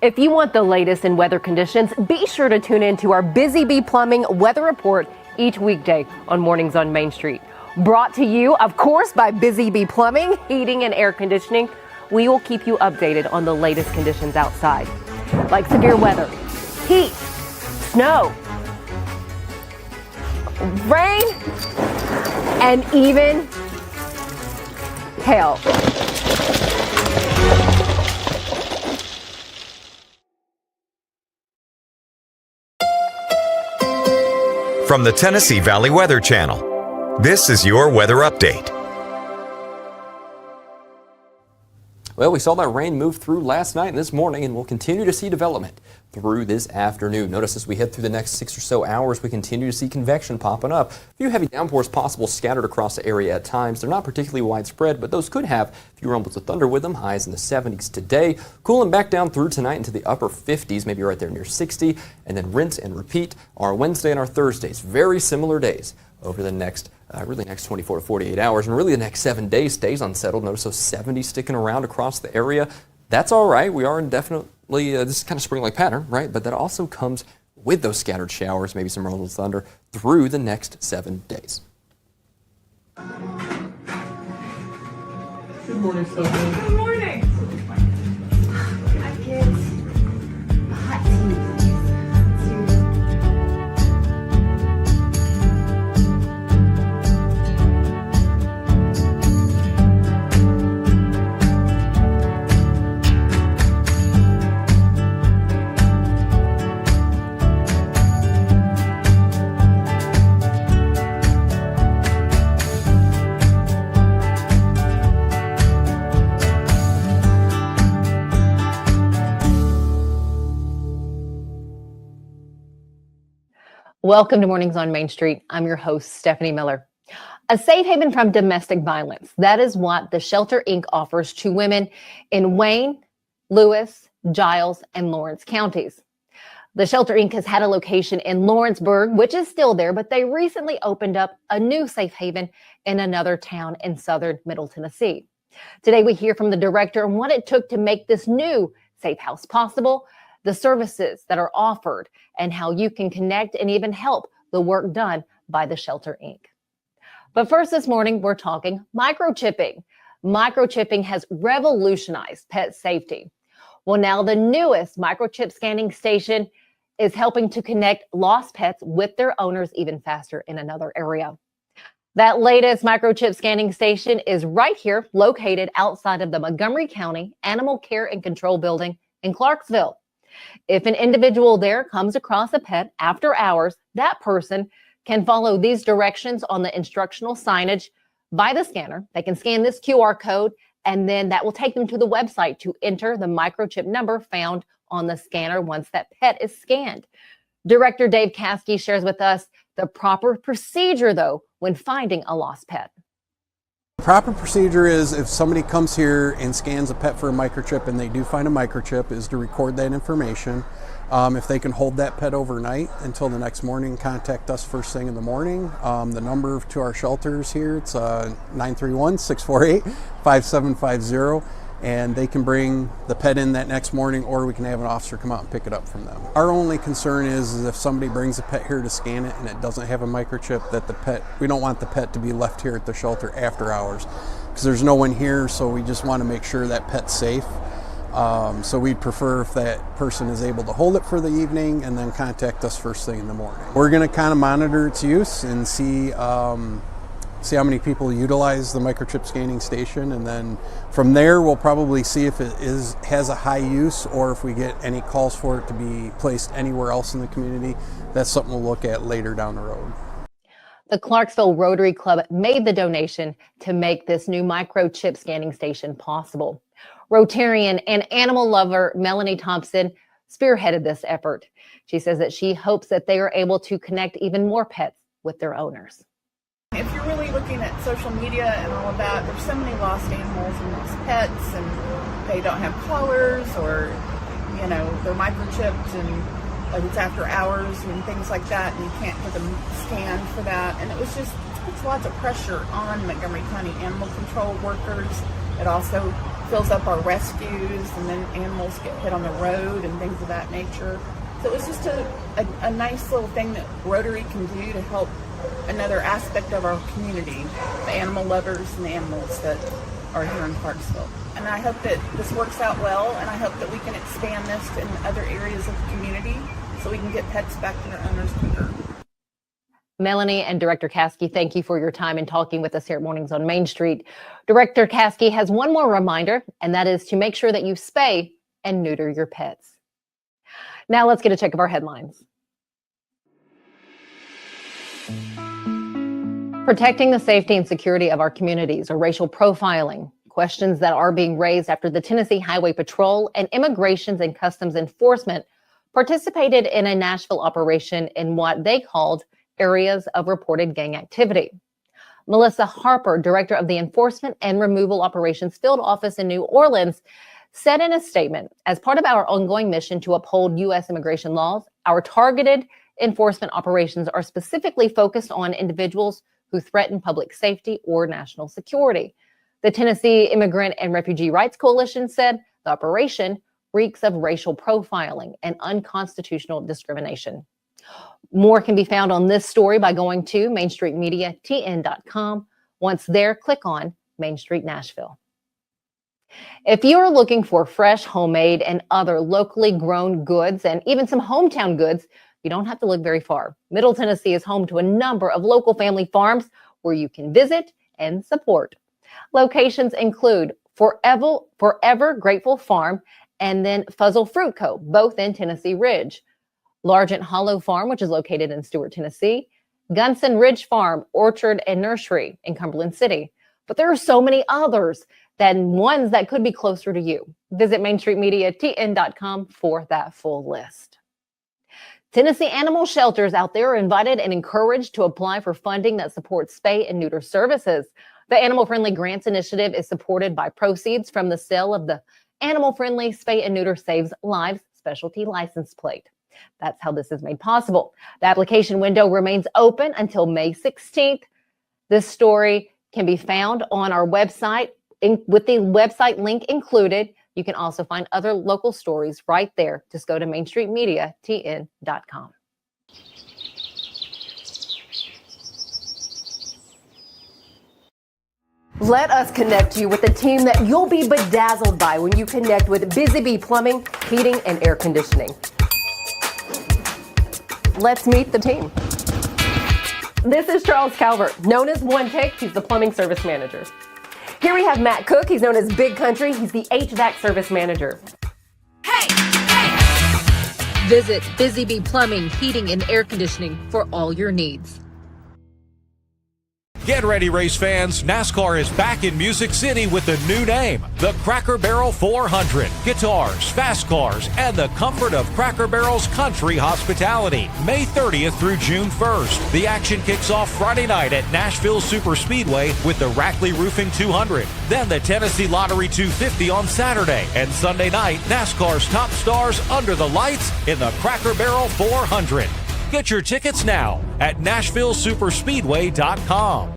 If you want the latest in weather conditions, be sure to tune in to our Busy Bee Plumbing Weather Report each weekday on Mornings on Main Street. Brought to you, of course, by Busy Bee Plumbing, Heating and Air Conditioning. We will keep you updated on the latest conditions outside, like severe weather, heat, snow, rain, and even hail. From the Tennessee Valley Weather Channel, this is your weather update. Well, we saw that rain move through last night and this morning, and we'll continue to see development through this afternoon. Notice as we head through the next 6 or so hours, we continue to see convection popping up. A few heavy downpours possible scattered across the area at times. They're not particularly widespread, but those could have a few rumbles of thunder with them. Highs in the 70s today. Cooling back down through tonight into the upper 50s, maybe right there near 60. And then rinse and repeat our Wednesday and our Thursdays. Very similar days over the next next 24 to 48 hours, and really the next 7 days stays unsettled. Notice those 70s sticking around across the area. That's all right. We are indefinitely, this is kind of spring-like pattern, right? But that also comes with those scattered showers, maybe some rumbles of thunder through the next 7 days. Good morning, Stefanie. Good morning. Hi, kids. Hot tea. Welcome to Mornings on Main Street. I'm your host, Stefanie Miller. A safe haven from domestic violence. That is what the Shelter Inc. offers to women in Wayne, Lewis, Giles, and Lawrence counties. The Shelter Inc. has had a location in Lawrenceburg, which is still there, but they recently opened up a new safe haven in another town in southern Middle Tennessee. Today, we hear from the director on what it took to make this new safe house possible, the services that are offered, and how you can connect and even help the work done by the Shelter Inc. But first this morning, we're talking microchipping. Microchipping has revolutionized pet safety. Well, now the newest Microchip Scanning Station is helping to connect lost pets with their owners even faster in another area. That latest Microchip Scanning Station is right here, located outside of the Montgomery County Animal Care and Control Building in Clarksville. If an individual there comes across a pet after hours, that person can follow these directions on the instructional signage by the scanner. They can scan this QR code, and then that will take them to the website to enter the microchip number found on the scanner once that pet is scanned. Director Dave Kaske shares with us the proper procedure, though, when finding a lost pet. The proper procedure is if somebody comes here and scans a pet for a microchip and they do find a microchip, is to record that information. If they can hold that pet overnight until the next morning, contact us first thing in the morning. The number to our shelters here, it's 931-648-5750. And they can bring the pet in that next morning, or we can have an officer come out and pick it up from them. Our only concern is if somebody brings a pet here to scan it and it doesn't have a microchip, that we don't want the pet to be left here at the shelter after hours, because there's no one here, so we just want to make sure that pet's safe. So we'd prefer if that person is able to hold it for the evening and then contact us first thing in the morning. We're going to kind of monitor its use and see how many people utilize the microchip scanning station, and then from there we'll probably see if it has a high use, or if we get any calls for it to be placed anywhere else in the community. That's something we'll look at later down the road. The Clarksville Rotary Club made the donation to make this new microchip scanning station possible. Rotarian and animal lover Melanie Thompson spearheaded this effort. She says that she hopes that they are able to connect even more pets with their owners. If you're really looking at social media and all of that, there's so many lost animals and lost pets, and they don't have collars, or, you know, they're microchipped, and it's after hours and things like that, and you can't get them scanned for that. And it puts lots of pressure on Montgomery County animal control workers It also fills up our rescues, and then animals get hit on the road and things of that nature. So it was just a nice little thing that Rotary can do to help another aspect of our community, the animal lovers and the animals that are here in Clarksville. And I hope that this works out well, and I hope that we can expand this in other areas of the community so we can get pets back to their owners quicker. Melanie and Director Kaske, thank you for your time and talking with us here at Mornings on Main Street. Director Kaske has one more reminder, and that is to make sure that you spay and neuter your pets. Now let's get a check of our headlines. Protecting the safety and security of our communities, or racial profiling, questions that are being raised after the Tennessee Highway Patrol and Immigrations and Customs Enforcement participated in a Nashville operation in what they called areas of reported gang activity. Melissa Harper, director of the Enforcement and Removal Operations Field Office in New Orleans, said in a statement, as part of our ongoing mission to uphold U.S. immigration laws, our targeted enforcement operations are specifically focused on individuals who threaten public safety or national security. The Tennessee Immigrant and Refugee Rights Coalition said the operation reeks of racial profiling and unconstitutional discrimination. More can be found on this story by going to mainstreetmediatn.com. Once there, click on Main Street Nashville. If you are looking for fresh, homemade, and other locally grown goods, and even some hometown goods, you don't have to look very far. Middle Tennessee is home to a number of local family farms where you can visit and support. Locations include Forever Grateful Farm and then Fuzzle Fruit Co., both in Tennessee Ridge. Largent Hollow Farm, which is located in Stewart, Tennessee. Gunson Ridge Farm, Orchard, and Nursery in Cumberland City. But there are so many others than ones that could be closer to you. Visit mainstreetmediatn.com for that full list. Tennessee animal shelters out there are invited and encouraged to apply for funding that supports spay and neuter services. The Animal Friendly Grants Initiative is supported by proceeds from the sale of the Animal Friendly Spay and Neuter Saves Lives specialty license plate. That's how this is made possible. The application window remains open until May 16th. This story can be found on our website with the website link included. You can also find other local stories right there. Just go to mainstreetmediatn.com. Let us connect you with a team that you'll be bedazzled by when you connect with Busy Bee Plumbing, Heating, and Air Conditioning. Let's meet the team. This is Charles Calvert, known as One Take. He's the plumbing service manager. Here we have Matt Cook. He's known as Big Country. He's the HVAC service manager. Hey! Visit Busy Bee Plumbing, Heating, and Air Conditioning for all your needs. Get ready, race fans. NASCAR is back in Music City with a new name, the Cracker Barrel 400. Guitars, fast cars, and the comfort of Cracker Barrel's country hospitality. May 30th through June 1st. The action kicks off Friday night at Nashville Super Speedway with the Rackley Roofing 200. Then the Tennessee Lottery 250 on Saturday. And Sunday night, NASCAR's top stars under the lights in the Cracker Barrel 400. Get your tickets now at NashvilleSuperspeedway.com.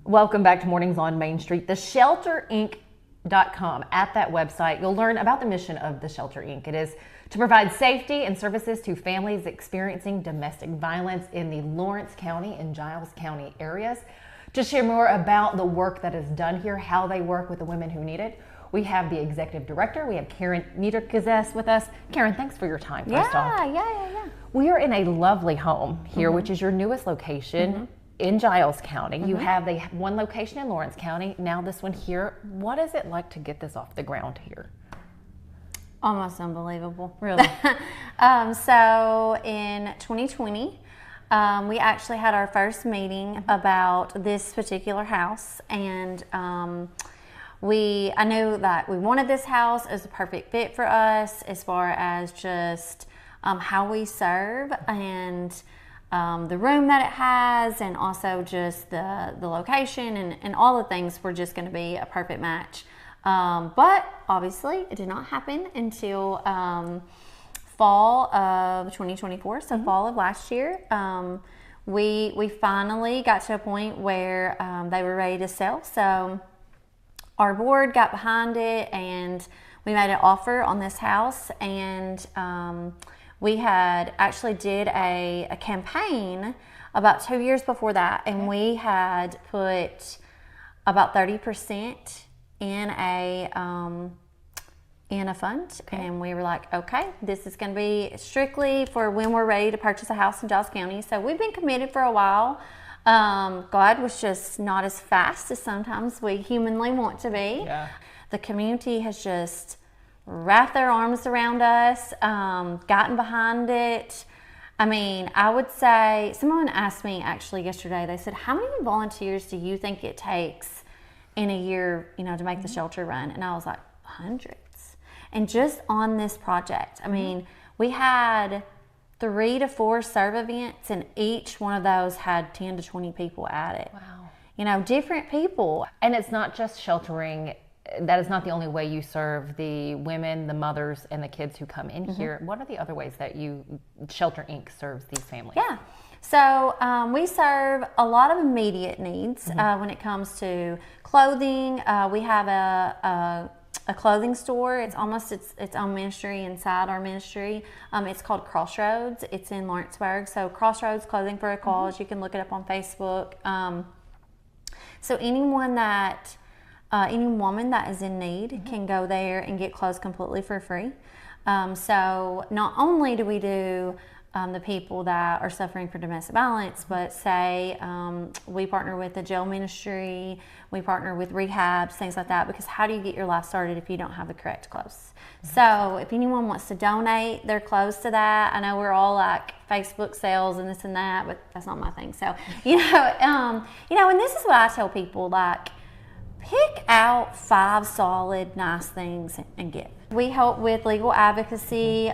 Welcome back to Mornings on Main Street. The ShelterInc.com. At that website, you'll learn about the mission of the Shelter Inc. It is to provide safety and services to families experiencing domestic violence in the Lawrence County and Giles County areas. To share more about the work that is done here, how they work with the women who need it, we have the executive director. We have Karen Niedergeses with us. Karen, thanks for your time. First off. Yeah. We are in a lovely home here, which is your newest location in Giles County. You have one location in Lawrence County, now this one here. What is it like to get this off the ground here? Almost unbelievable. Really? So in 2020, we actually had our first meeting about this particular house, and I know that we wanted this house as a perfect fit for us as far as just how we serve and the room that it has, and also just the location and all the things were just going to be a perfect match. But obviously it did not happen until fall of 2024, so fall of last year. we finally got to a point where they were ready to sell. So our board got behind it, and we made an offer on this house. And we had actually did a campaign about 2 years before that, and we had put about 30% in a fund, and we were like, okay, this is going to be strictly for when we're ready to purchase a house in Giles County. So we've been committed for a while. God was just not as fast as sometimes we humanly want to be. Yeah. The community has just wrapped their arms around us, gotten behind it. I mean, I would say, someone asked me actually yesterday, they said, how many volunteers do you think it takes in a year, to make the shelter run? And I was like, hundreds. And just on this project, I mean, we had 3 to 4 serve events, and each one of those had 10 to 20 people at it. Wow. Different people. And it's not just sheltering. That is not the only way you serve the women, the mothers, and the kids who come in here. What are the other ways that Shelter Inc. serves these families? Yeah. So we serve a lot of immediate needs when it comes to clothing. We have a clothing store. It's almost its own ministry inside our ministry. It's called Crossroads. It's in Lawrenceburg. So Crossroads Clothing for a Cause. You can look it up on Facebook. So any woman that is in need can go there and get clothes completely for free. So not only do we do the people that are suffering from domestic violence, but say we partner with the jail ministry, we partner with rehabs, things like that, because how do you get your life started if you don't have the correct clothes? So if anyone wants to donate their clothes to that, I know we're all like Facebook sales and this and that, but that's not my thing. So, and this is what I tell people, like, pick out 5 solid, nice things and give. We help with legal advocacy.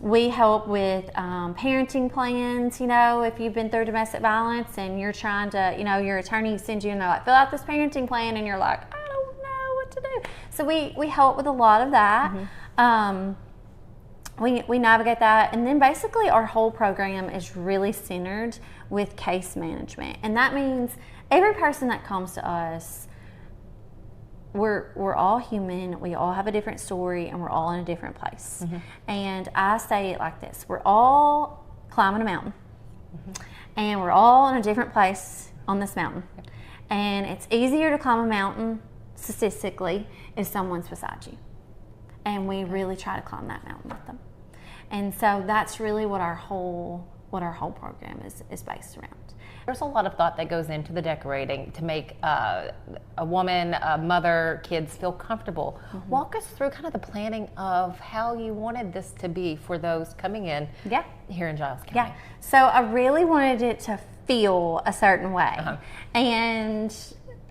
We help with parenting plans. If you've been through domestic violence and you're trying to, your attorney sends you and they're like, fill out this parenting plan, and you're like, I don't know what to do. So we help with a lot of that. We navigate that, and then basically our whole program is really centered with case management, and that means every person that comes to us, we're all human, we all have a different story, and we're all in a different place. And I say it like this: we're all climbing a mountain, and we're all in a different place on this mountain. And it's easier to climb a mountain statistically if someone's beside you, and we really try to climb that mountain with them. And so that's really what our whole program is based around. There's a lot of thought that goes into the decorating to make a woman, a mother, kids feel comfortable. Walk us through kind of the planning of how you wanted this to be for those coming in here in Giles County. Yeah, so I really wanted it to feel a certain way. And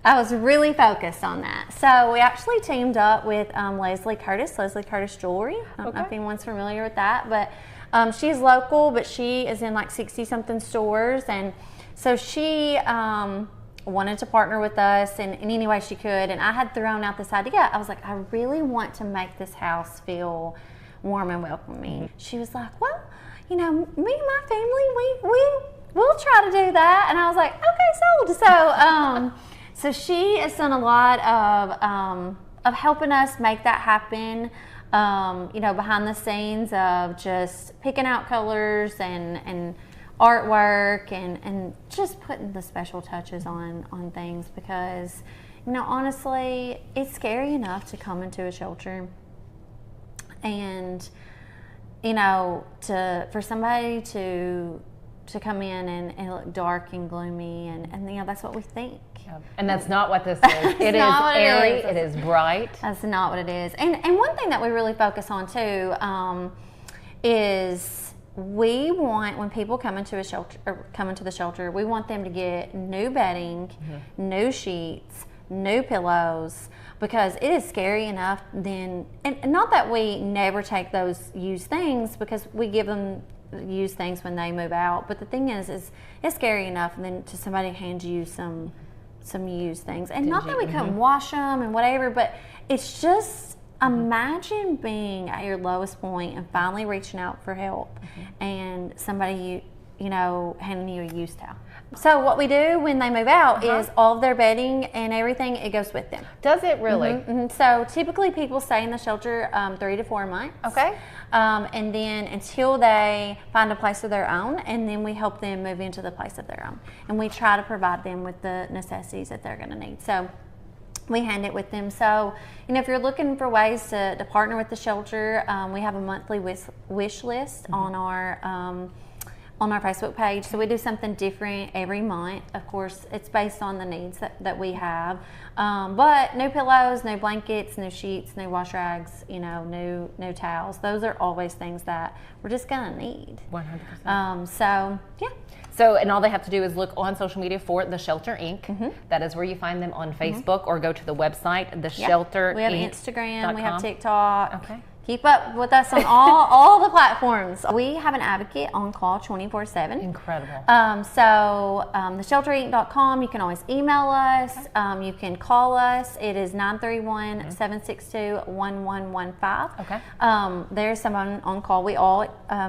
I was really focused on that. So we actually teamed up with Leslie Curtis Jewelry. I don't know if anyone's familiar with that, but she's local, but she is in like 60-something stores, and so she wanted to partner with us in any way she could, and I had thrown out this idea. I was like, I really want to make this house feel warm and welcoming. She was like, well, me and my family, we'll try to do that. And I was like, okay, sold. So she has done a lot of helping us make that happen. Behind the scenes of just picking out colors and artwork and just putting the special touches on things, because honestly, it's scary enough to come into a shelter and for somebody to come in and look dark and gloomy and that's what we think. And that's not what this is. It is airy, it is bright. That's not what it is. And one thing that we really focus on too is we want, when people come into the shelter, we want them to get new bedding, new sheets, new pillows, because it is scary enough then, and not that we never take those used things, because we give them used things when they move out, but the thing is it's scary enough then to somebody hand you some used things, and not that we couldn't wash them and whatever, but it's just, imagine being at your lowest point and finally reaching out for help, and somebody handing you a used towel. So what we do when they move out is all of their bedding and everything, it goes with them. Does it really? So typically people stay in the shelter 3 to 4 months. Okay. And then until they find a place of their own, and then we help them move into the place of their own. And we try to provide them with the necessities that they're going to need. So we hand it with them. So, if you're looking for ways to partner with the shelter, we have a monthly wish list on our Facebook page. So we do something different every month. Of course, it's based on the needs that we have. But no pillows, no blankets, no sheets, no wash rags, no towels. Those are always things that we're just gonna need. 100%. So, yeah. So, and all they have to do is look on social media for The Shelter Inc. That is where you find them on Facebook, or go to the website, The Shelter Inc. We have Instagram, we have TikTok. Okay. Keep up with us on all the platforms. We have an advocate on call 24/7. Incredible. theshelterinc.com. You can always email us. You can call us. It is 931-762-1115. Okay. There's someone on call. We all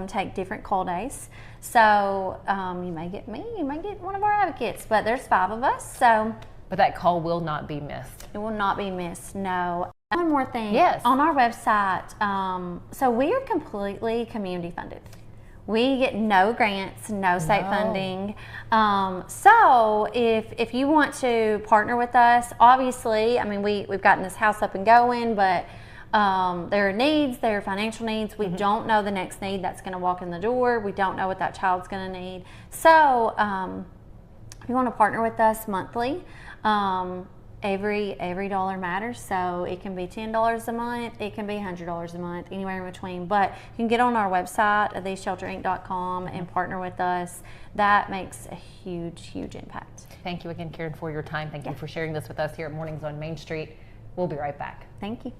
take different call days. So you may get me, you may get one of our advocates, but there's 5 of us. So, but that call will not be missed. It will not be missed, no. One more thing. Yes. On our website, so we are completely community funded. We get no grants, no state funding. So if you want to partner with us, obviously, we've gotten this house up and going, but there are needs, there are financial needs. We don't know the next need that's going to walk in the door. We don't know what that child's going to need. So if you want to partner with us monthly, every dollar matters. So it can be $10 a month, it can be $100 a month, anywhere in between. But you can get on our website at theshelterinc.com and partner with us. That makes a huge impact. Thank you again, Karen, for your time. Thank you for sharing this with us here at Mornings on Main Street. We'll be right back. Thank you.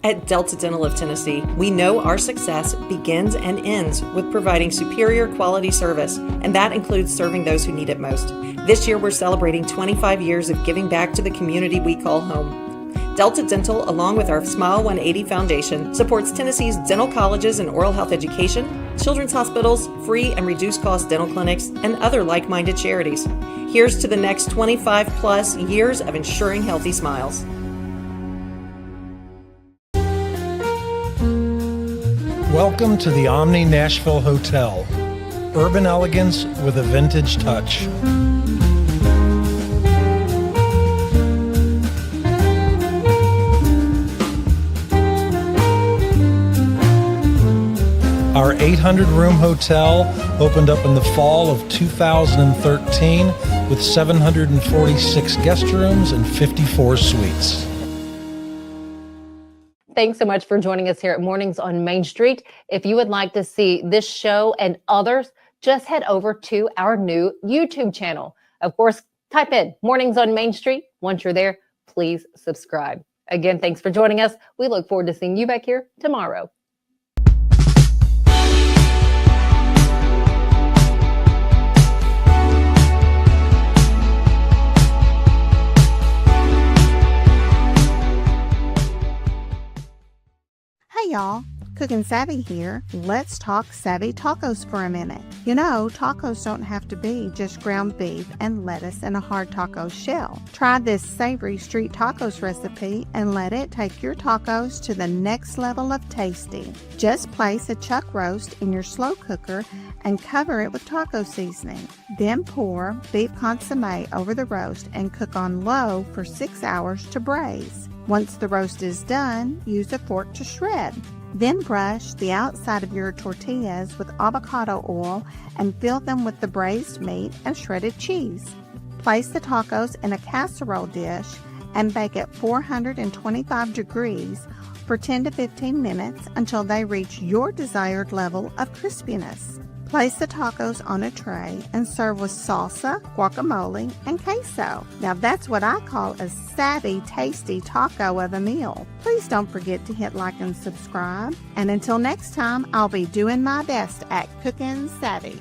At Delta Dental of Tennessee, we know our success begins and ends with providing superior quality service, and that includes serving those who need it most. This year, we're celebrating 25 years of giving back to the community we call home. Delta Dental, along with our Smile 180 Foundation, supports Tennessee's dental colleges and oral health education, children's hospitals, free and reduced cost dental clinics, and other like-minded charities. Here's to the next 25 plus years of ensuring healthy smiles. Welcome to the Omni Nashville Hotel. Urban elegance with a vintage touch. Our 800-room hotel opened up in the fall of 2013 with 746 guest rooms and 54 suites. Thanks so much for joining us here at Mornings on Main Street. If you would like to see this show and others, just head over to our new YouTube channel. Of course, type in Mornings on Main Street. Once you're there, please subscribe. Again, thanks for joining us. We look forward to seeing you back here tomorrow. Hey y'all, Cookin' Savvy here. Let's talk Savvy tacos for a minute. Tacos don't have to be just ground beef and lettuce in a hard taco shell. Try this savory street tacos recipe and let it take your tacos to the next level of tasty. Just place a chuck roast in your slow cooker and cover it with taco seasoning. Then pour beef consommé over the roast and cook on low for 6 hours to braise. Once the roast is done, use a fork to shred. Then brush the outside of your tortillas with avocado oil and fill them with the braised meat and shredded cheese. Place the tacos in a casserole dish and bake at 425 degrees for 10 to 15 minutes until they reach your desired level of crispiness. Place the tacos on a tray and serve with salsa, guacamole, and queso. Now that's what I call a savvy, tasty taco of a meal. Please don't forget to hit like and subscribe. And until next time, I'll be doing my best at Cookin' Savvy.